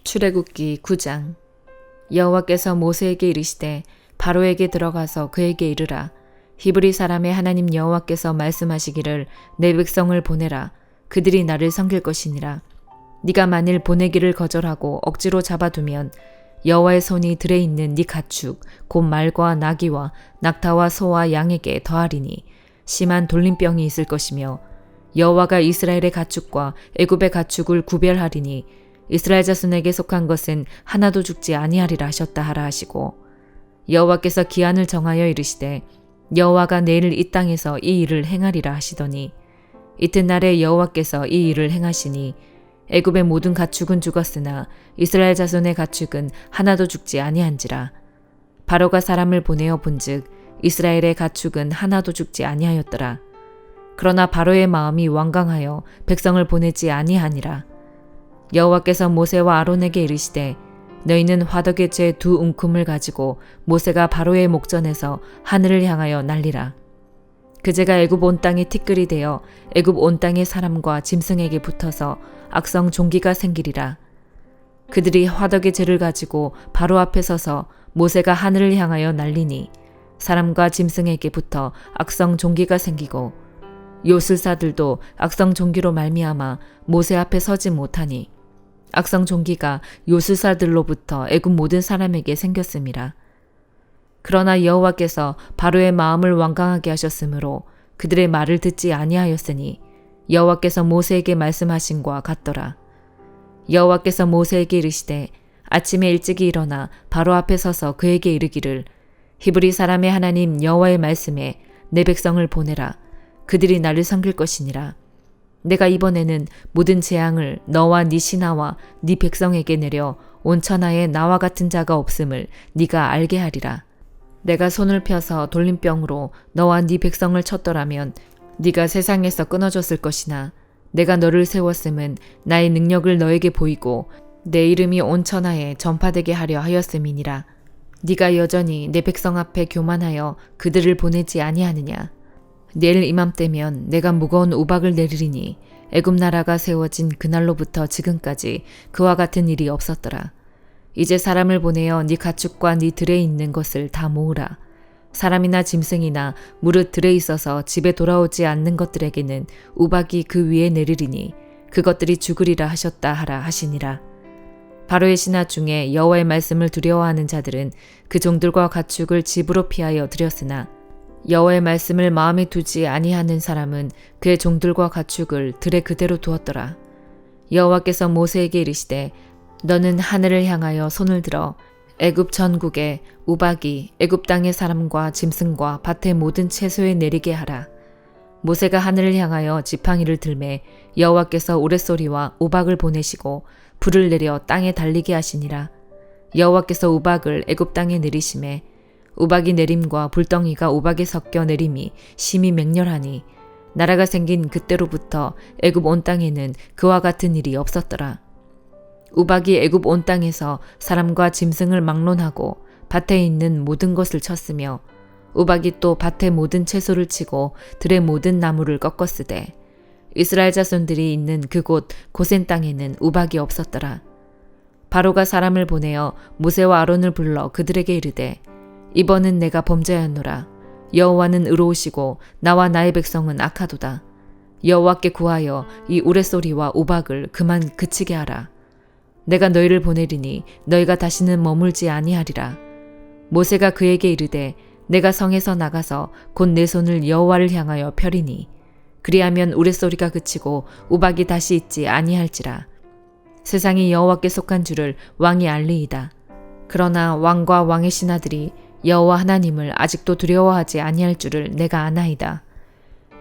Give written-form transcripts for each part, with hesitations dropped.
출애굽기 9장. 여호와께서 모세에게 이르시되 바로에게 들어가서 그에게 이르라. 히브리 사람의 하나님 여호와께서 말씀하시기를 내 백성을 보내라. 그들이 나를 섬길 것이니라. 네가 만일 보내기를 거절하고 억지로 잡아두면 여호와의 손이 들에 있는 네 가축 곧 말과 나귀와 낙타와 소와 양에게 더하리니 심한 돌림병이 있을 것이며 여호와가 이스라엘의 가축과 애굽의 가축을 구별하리니 이스라엘 자손에게 속한 것은 하나도 죽지 아니하리라 하셨다 하라 하시고, 여호와께서 기한을 정하여 이르시되 여호와가 내일 이 땅에서 이 일을 행하리라 하시더니 이튿날에 여호와께서 이 일을 행하시니 애굽의 모든 가축은 죽었으나 이스라엘 자손의 가축은 하나도 죽지 아니한지라. 바로가 사람을 보내어 본즉 이스라엘의 가축은 하나도 죽지 아니하였더라. 그러나 바로의 마음이 완강하여 백성을 보내지 아니하니라. 여호와께서 모세와 아론에게 이르시되 너희는 화덕의 재 두 움큼을 가지고 모세가 바로의 목전에서 하늘을 향하여 날리라. 그 재가 애굽 온 땅에 티끌이 되어 애굽 온 땅의 사람과 짐승에게 붙어서 악성 종기가 생기리라. 그들이 화덕의 재를 가지고 바로 앞에 서서 모세가 하늘을 향하여 날리니 사람과 짐승에게 붙어 악성 종기가 생기고 요술사들도 악성 종기로 말미암아 모세 앞에 서지 못하니 악성 종기가 요술사들로부터 애굽 모든 사람에게 생겼음이라. 그러나 여호와께서 바로의 마음을 완강하게 하셨으므로 그들의 말을 듣지 아니하였으니 여호와께서 모세에게 말씀하신과 같더라. 여호와께서 모세에게 이르시되 아침에 일찍이 일어나 바로 앞에 서서 그에게 이르기를 히브리 사람의 하나님 여호와의 말씀에 내 백성을 보내라. 그들이 나를 섬길 것이니라. 내가 이번에는 모든 재앙을 너와 네 신하와 네 백성에게 내려 온 천하에 나와 같은 자가 없음을 네가 알게 하리라. 내가 손을 펴서 돌림병으로 너와 네 백성을 쳤더라면 네가 세상에서 끊어졌을 것이나 내가 너를 세웠음은 나의 능력을 너에게 보이고 내 이름이 온 천하에 전파되게 하려 하였음이니라. 네가 여전히 내 백성 앞에 교만하여 그들을 보내지 아니하느냐. 내일 이맘때면 내가 무거운 우박을 내리리니 애굽 나라가 세워진 그날로부터 지금까지 그와 같은 일이 없었더라. 이제 사람을 보내어 네 가축과 네 들에 있는 것을 다 모으라. 사람이나 짐승이나 무릇 들에 있어서 집에 돌아오지 않는 것들에게는 우박이 그 위에 내리리니 그것들이 죽으리라 하셨다 하라 하시니라. 바로의 신하 중에 여호와의 말씀을 두려워하는 자들은 그 종들과 가축을 집으로 피하여 들였으나 여호와의 말씀을 마음에 두지 아니하는 사람은 그의 종들과 가축을 들에 그대로 두었더라. 여호와께서 모세에게 이르시되 너는 하늘을 향하여 손을 들어 애굽 전국에 우박이 애굽 땅의 사람과 짐승과 밭의 모든 채소에 내리게 하라. 모세가 하늘을 향하여 지팡이를 들매 여호와께서 우레소리와 우박을 보내시고 불을 내려 땅에 달리게 하시니라. 여호와께서 우박을 애굽 땅에 내리심에 우박이 내림과 불덩이가 우박에 섞여 내림이 심히 맹렬하니 나라가 생긴 그때로부터 애굽 온 땅에는 그와 같은 일이 없었더라. 우박이 애굽 온 땅에서 사람과 짐승을 막론하고 밭에 있는 모든 것을 쳤으며 우박이 또 밭의 모든 채소를 치고 들의 모든 나무를 꺾었으되 이스라엘 자손들이 있는 그곳 고센 땅에는 우박이 없었더라. 바로가 사람을 보내어 모세와 아론을 불러 그들에게 이르되 이번은 내가 범죄하였노라. 여호와는 의로우시고 나와 나의 백성은 악하도다. 여호와께 구하여 이 우레소리와 우박을 그만 그치게 하라. 내가 너희를 보내리니 너희가 다시는 머물지 아니하리라. 모세가 그에게 이르되 내가 성에서 나가서 곧 내 손을 여호와를 향하여 펴리니 그리하면 우레소리가 그치고 우박이 다시 있지 아니할지라. 세상이 여호와께 속한 줄을 왕이 알리이다. 그러나 왕과 왕의 신하들이 여호와 하나님을 아직도 두려워하지 아니할 줄을 내가 아나이다.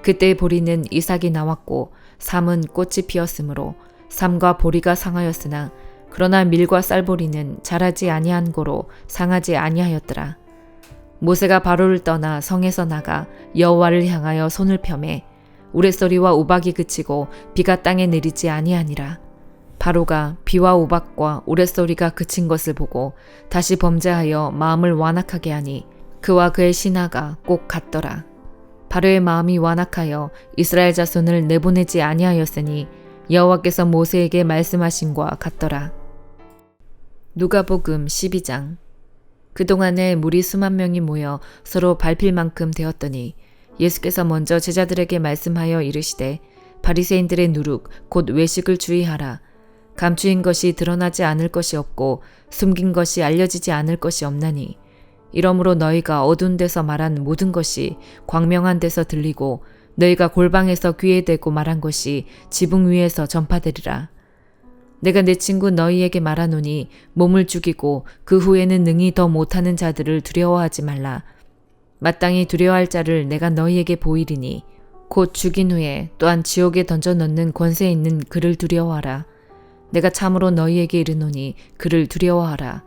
그때 보리는 이삭이 나왔고 삼은 꽃이 피었으므로 삼과 보리가 상하였으나 그러나 밀과 쌀보리는 자라지 아니한 고로 상하지 아니하였더라. 모세가 바로를 떠나 성에서 나가 여호와를 향하여 손을 펴매 우레소리와 우박이 그치고 비가 땅에 내리지 아니하니라. 바로가 비와 우박과 우레소리가 그친 것을 보고 다시 범죄하여 마음을 완악하게 하니 그와 그의 신하가 꼭 같더라. 바로의 마음이 완악하여 이스라엘 자손을 내보내지 아니하였으니 여호와께서 모세에게 말씀하신과 같더라. 누가복음 12장. 그동안에 무리 수만 명이 모여 서로 밟힐 만큼 되었더니 예수께서 먼저 제자들에게 말씀하여 이르시되 바리새인들의 누룩 곧 외식을 주의하라. 감추인 것이 드러나지 않을 것이 없고 숨긴 것이 알려지지 않을 것이 없나니 이러므로 너희가 어두운 데서 말한 모든 것이 광명한 데서 들리고 너희가 골방에서 귀에 대고 말한 것이 지붕 위에서 전파되리라. 내가 내 친구 너희에게 말하노니 몸을 죽이고 그 후에는 능히 더 못하는 자들을 두려워하지 말라. 마땅히 두려워할 자를 내가 너희에게 보이리니 곧 죽인 후에 또한 지옥에 던져 넣는 권세 있는 그를 두려워하라. 내가 참으로 너희에게 이르노니 그를 두려워하라.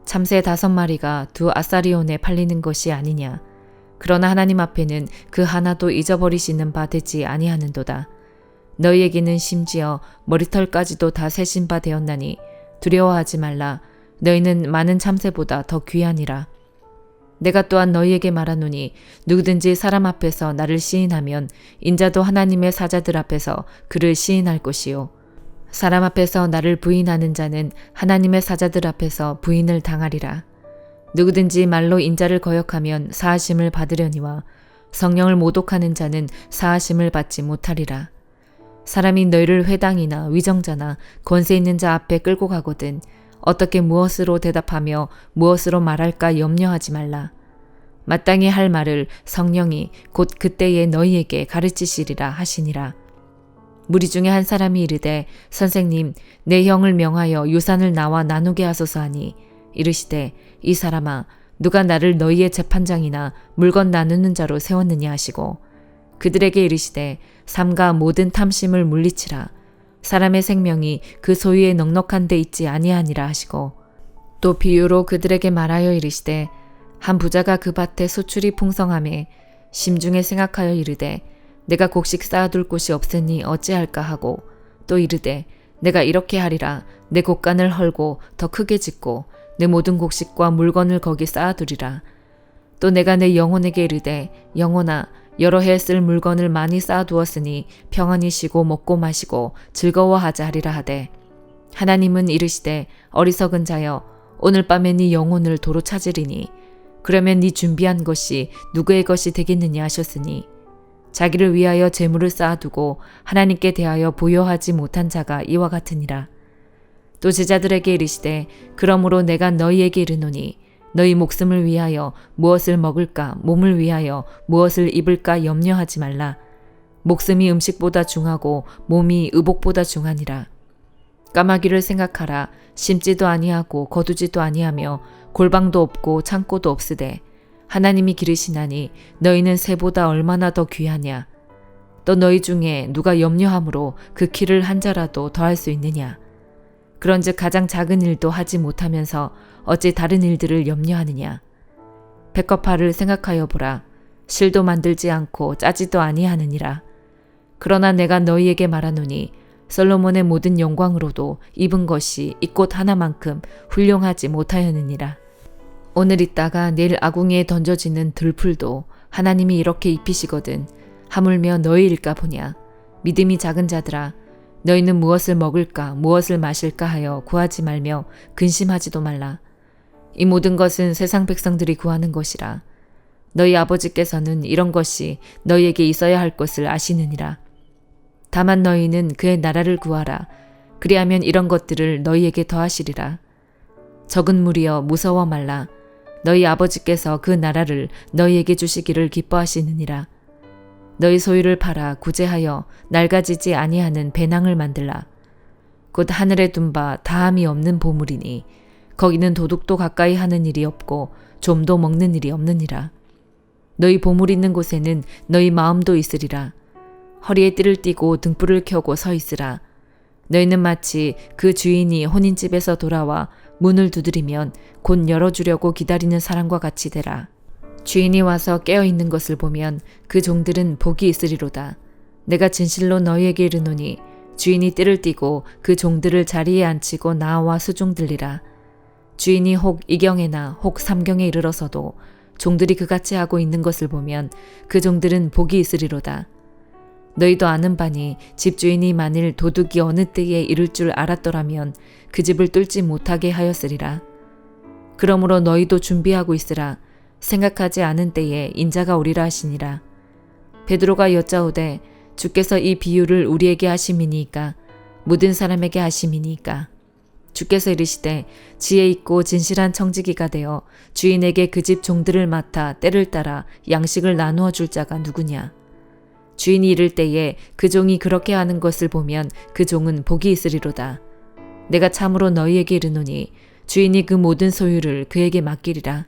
참새 5마리가 2아사리온에 팔리는 것이 아니냐. 그러나 하나님 앞에는 그 하나도 잊어버리시는 바 되지 아니하는도다. 너희에게는 심지어 머리털까지도 다 세신 바 되었나니 두려워하지 말라. 너희는 많은 참새보다 더 귀하니라. 내가 또한 너희에게 말하노니 누구든지 사람 앞에서 나를 시인하면 인자도 하나님의 사자들 앞에서 그를 시인할 것이요. 사람 앞에서 나를 부인하는 자는 하나님의 사자들 앞에서 부인을 당하리라. 누구든지 말로 인자를 거역하면 사하심을 받으려니와 성령을 모독하는 자는 사하심을 받지 못하리라. 사람이 너희를 회당이나 위정자나 권세 있는 자 앞에 끌고 가거든 어떻게 무엇으로 대답하며 무엇으로 말할까 염려하지 말라. 마땅히 할 말을 성령이 곧 그때에 너희에게 가르치시리라 하시니라. 무리 중에 한 사람이 이르되 선생님 내 형을 명하여 유산을 나와 나누게 하소서 하니 이르시되 이 사람아 누가 나를 너희의 재판장이나 물건 나누는 자로 세웠느냐 하시고 그들에게 이르시되 삼가 모든 탐심을 물리치라. 사람의 생명이 그 소유에 넉넉한 데 있지 아니하니라 하시고 또 비유로 그들에게 말하여 이르시되 한 부자가 그 밭에 소출이 풍성하매 심중에 생각하여 이르되 내가 곡식 쌓아둘 곳이 없으니 어찌할까 하고 또 이르되 내가 이렇게 하리라. 내 곡간을 헐고 더 크게 짓고 내 모든 곡식과 물건을 거기 쌓아두리라. 또 내가 내 영혼에게 이르되 영혼아 여러 해 쓸 물건을 많이 쌓아두었으니 평안히 쉬고 먹고 마시고 즐거워하자 하리라 하되 하나님은 이르시되 어리석은 자여 오늘 밤에 네 영혼을 도로 찾으리니 그러면 네 준비한 것이 누구의 것이 되겠느냐 하셨으니 자기를 위하여 재물을 쌓아두고 하나님께 대하여 부여하지 못한 자가 이와 같으니라. 또 제자들에게 이르시되 그러므로 내가 너희에게 이르노니 너희 목숨을 위하여 무엇을 먹을까 몸을 위하여 무엇을 입을까 염려하지 말라. 목숨이 음식보다 중하고 몸이 의복보다 중하니라. 까마귀를 생각하라. 심지도 아니하고 거두지도 아니하며 골방도 없고 창고도 없으되 하나님이 기르시나니 너희는 새보다 얼마나 더 귀하냐. 또 너희 중에 누가 염려함으로 그 키를 한 자라도 더할 수 있느냐. 그런즉 가장 작은 일도 하지 못하면서 어찌 다른 일들을 염려하느냐. 백합화를 생각하여 보라. 실도 만들지 않고 짜지도 아니하느니라. 그러나 내가 너희에게 말하노니 솔로몬의 모든 영광으로도 입은 것이 이 꽃 하나만큼 훌륭하지 못하였느니라. 오늘 있다가 내일 아궁이에 던져지는 들풀도 하나님이 이렇게 입히시거든 하물며 너희일까 보냐. 믿음이 작은 자들아 너희는 무엇을 먹을까 무엇을 마실까 하여 구하지 말며 근심하지도 말라. 이 모든 것은 세상 백성들이 구하는 것이라. 너희 아버지께서는 이런 것이 너희에게 있어야 할 것을 아시느니라. 다만 너희는 그의 나라를 구하라. 그리하면 이런 것들을 너희에게 더하시리라. 적은 무리여 무서워 말라. 너희 아버지께서 그 나라를 너희에게 주시기를 기뻐하시느니라. 너희 소유를 팔아 구제하여 낡아지지 아니하는 배낭을 만들라. 곧 하늘에 둔 바 다함이 없는 보물이니 거기는 도둑도 가까이 하는 일이 없고 좀도 먹는 일이 없느니라. 너희 보물 있는 곳에는 너희 마음도 있으리라. 허리에 띠를 띠고 등불을 켜고 서 있으라. 너희는 마치 그 주인이 혼인집에서 돌아와 문을 두드리면 곧 열어주려고 기다리는 사람과 같이 되라. 주인이 와서 깨어있는 것을 보면 그 종들은 복이 있으리로다. 내가 진실로 너희에게 이르노니 주인이 띠를 띠고 그 종들을 자리에 앉히고 나와 수종 들리라. 주인이 혹 2경에나 혹 3경에 이르러서도 종들이 그같이 하고 있는 것을 보면 그 종들은 복이 있으리로다. 너희도 아는 바니 집주인이 만일 도둑이 어느 때에 이를 줄 알았더라면 그 집을 뚫지 못하게 하였으리라. 그러므로 너희도 준비하고 있으라. 생각하지 않은 때에 인자가 오리라 하시니라. 베드로가 여짜오되 주께서 이 비유를 우리에게 하심이니까 모든 사람에게 하심이니까. 주께서 이르시되 지혜 있고 진실한 청지기가 되어 주인에게 그 집 종들을 맡아 때를 따라 양식을 나누어 줄 자가 누구냐. 주인이 이를 때에 그 종이 그렇게 하는 것을 보면 그 종은 복이 있으리로다. 내가 참으로 너희에게 이르노니 주인이 그 모든 소유를 그에게 맡기리라.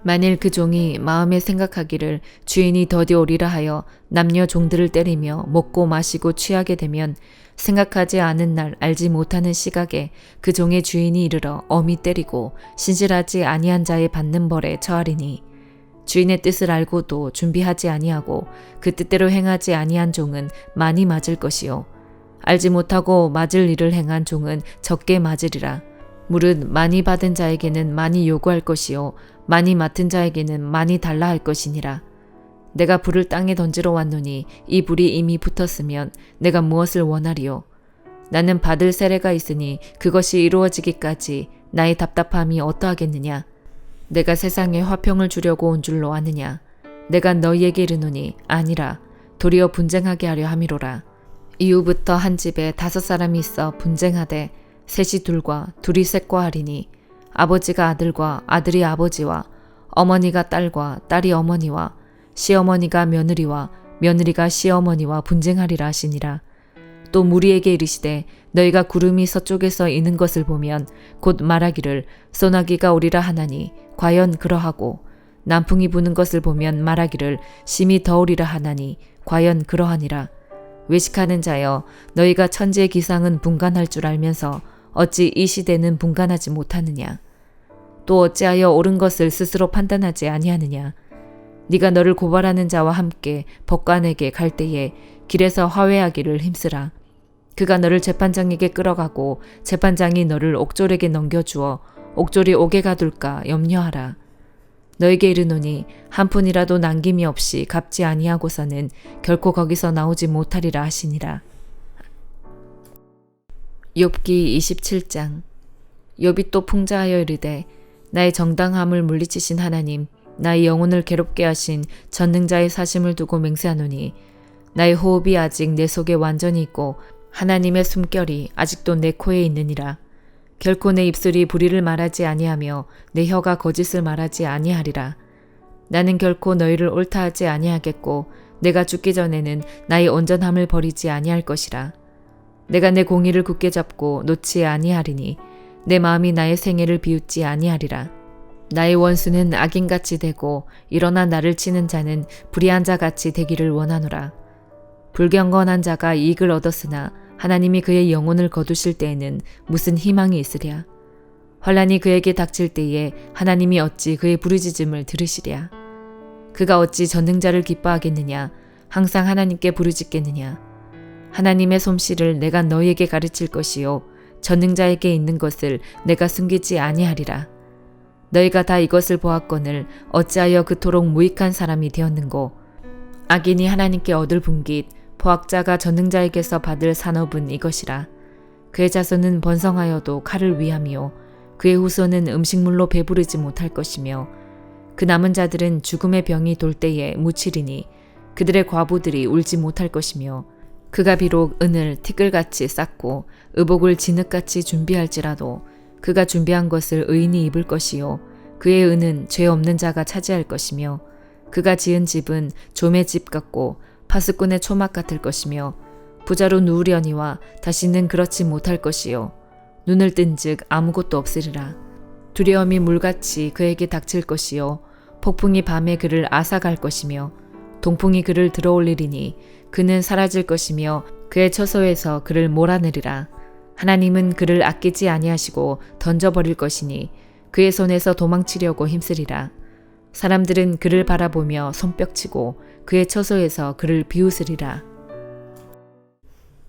만일 그 종이 마음에 생각하기를 주인이 더디 오리라 하여 남녀 종들을 때리며 먹고 마시고 취하게 되면 생각하지 않은 날 알지 못하는 시각에 그 종의 주인이 이르러 엄히 때리고 신실하지 아니한 자의 받는 벌에 처하리니 주인의 뜻을 알고도 준비하지 아니하고 그 뜻대로 행하지 아니한 종은 많이 맞을 것이요 알지 못하고 맞을 일을 행한 종은 적게 맞으리라. 무릇 많이 받은 자에게는 많이 요구할 것이요 많이 맡은 자에게는 많이 달라 할 것이니라. 내가 불을 땅에 던지러 왔노니 이 불이 이미 붙었으면 내가 무엇을 원하리요. 나는 받을 세례가 있으니 그것이 이루어지기까지 나의 답답함이 어떠하겠느냐. 내가 세상에 화평을 주려고 온 줄로 아느냐. 내가 너희에게 이르노니 아니라 도리어 분쟁하게 하려 함이로라. 이후부터 한 집에 5사람이 있어 분쟁하되 셋이 둘과 둘이 셋과 하리니 아버지가 아들과 아들이 아버지와 어머니가 딸과 딸이 어머니와 시어머니가 며느리와 며느리가 시어머니와 분쟁하리라 하시니라. 또 무리에게 이르시되 너희가 구름이 서쪽에서 이는 것을 보면 곧 말하기를 소나기가 오리라 하나니 과연 그러하고 남풍이 부는 것을 보면 말하기를 심히 더우리라 하나니 과연 그러하니라. 외식하는 자여 너희가 천지의 기상은 분간할 줄 알면서 어찌 이 시대는 분간하지 못하느냐. 또 어찌하여 옳은 것을 스스로 판단하지 아니하느냐. 네가 너를 고발하는 자와 함께 법관에게 갈 때에 길에서 화해하기를 힘쓰라. 그가 너를 재판장에게 끌어가고 재판장이 너를 옥졸에게 넘겨주어 옥졸이 옥에 가둘까 염려하라. 너에게 이르노니 한 푼이라도 남김이 없이 갚지 아니하고서는 결코 거기서 나오지 못하리라 하시니라. 욥기 27장. 욥이 또 풍자하여 이르되 나의 정당함을 물리치신 하나님, 나의 영혼을 괴롭게 하신 전능자의 사심을 두고 맹세하노니 나의 호흡이 아직 내 속에 완전히 있고 하나님의 숨결이 아직도 내 코에 있느니라. 결코 내 입술이 불의를 말하지 아니하며 내 혀가 거짓을 말하지 아니하리라. 나는 결코 너희를 옳다 하지 아니하겠고 내가 죽기 전에는 나의 온전함을 버리지 아니할 것이라. 내가 내 공의를 굳게 잡고 놓지 아니하리니 내 마음이 나의 생애를 비웃지 아니하리라. 나의 원수는 악인같이 되고 일어나 나를 치는 자는 불의한 자같이 되기를 원하노라. 불경건한 자가 이익을 얻었으나 하나님이 그의 영혼을 거두실 때에는 무슨 희망이 있으랴. 환난이 그에게 닥칠 때에 하나님이 어찌 그의 부르짖음을 들으시랴. 그가 어찌 전능자를 기뻐하겠느냐. 항상 하나님께 부르짖겠느냐. 하나님의 솜씨를 내가 너희에게 가르칠 것이요 전능자에게 있는 것을 내가 숨기지 아니하리라. 너희가 다 이것을 보았거늘 어찌하여 그토록 무익한 사람이 되었는고. 악인이 하나님께 얻을 분깃 포악자가 전능자에게서 받을 산업은 이것이라. 그의 자손은 번성하여도 칼을 위함이요 그의 후손은 음식물로 배부르지 못할 것이며 그 남은 자들은 죽음의 병이 돌 때에 묻히리니 그들의 과부들이 울지 못할 것이며 그가 비록 은을 티끌같이 쌓고 의복을 진흙같이 준비할지라도 그가 준비한 것을 의인이 입을 것이요 그의 은은 죄 없는 자가 차지할 것이며 그가 지은 집은 좀의 집 같고 파수꾼의 초막 같을 것이며 부자로 누우려니와 다시는 그렇지 못할 것이요 눈을 뜬즉 아무것도 없으리라. 두려움이 물같이 그에게 닥칠 것이요 폭풍이 밤에 그를 앗아갈 것이며 동풍이 그를 들어올리리니 그는 사라질 것이며 그의 처소에서 그를 몰아내리라. 하나님은 그를 아끼지 아니하시고 던져버릴 것이니 그의 손에서 도망치려고 힘쓰리라. 사람들은 그를 바라보며 손뼉치고 그의 처소에서 그를 비웃으리라.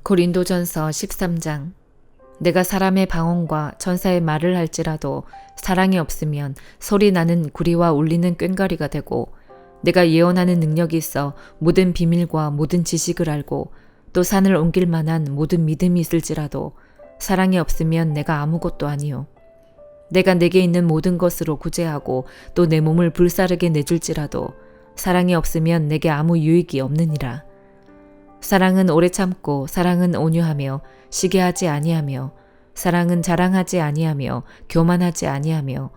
고린도전서 13장. 내가 사람의 방언과 천사의 말을 할지라도 사랑이 없으면 소리 나는 구리와 울리는 꽹과리가 되고 내가 예언하는 능력이 있어 모든 비밀과 모든 지식을 알고 또 산을 옮길 만한 모든 믿음이 있을지라도 사랑이 없으면 내가 아무것도 아니요. 내가 내게 있는 모든 것으로 구제하고 또 내 몸을 불사르게 내줄지라도 사랑이 없으면 내게 아무 유익이 없느니라. 사랑은 오래 참고 사랑은 온유하며 시기하지 아니하며 사랑은 자랑하지 아니하며 교만하지 아니하며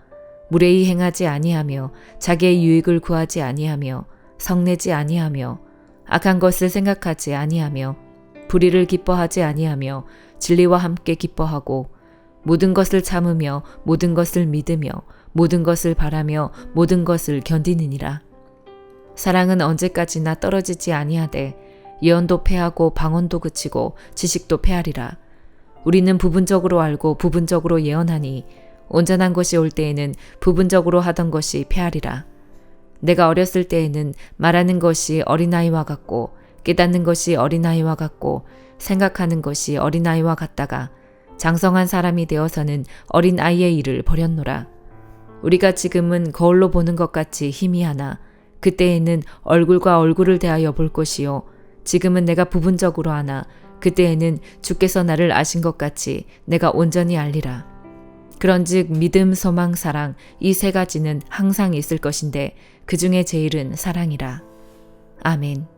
무례히 행하지 아니하며 자기의 유익을 구하지 아니하며 성내지 아니하며 악한 것을 생각하지 아니하며 불의를 기뻐하지 아니하며 진리와 함께 기뻐하고 모든 것을 참으며 모든 것을 믿으며 모든 것을 바라며 모든 것을 견디느니라. 사랑은 언제까지나 떨어지지 아니하되 예언도 패하고 방언도 그치고 지식도 패하리라. 우리는 부분적으로 알고 부분적으로 예언하니 온전한 것이 올 때에는 부분적으로 하던 것이 패하리라. 내가 어렸을 때에는 말하는 것이 어린아이와 같고 깨닫는 것이 어린아이와 같고 생각하는 것이 어린아이와 같다가 장성한 사람이 되어서는 어린아이의 일을 버렸노라. 우리가 지금은 거울로 보는 것 같이 희미하나 그때에는 얼굴과 얼굴을 대하여 볼 것이요 지금은 내가 부분적으로 하나 그때에는 주께서 나를 아신 것 같이 내가 온전히 알리라. 그런즉 믿음, 소망, 사랑 이 세 가지는 항상 있을 것인데 그 중에 제일은 사랑이라. 아멘.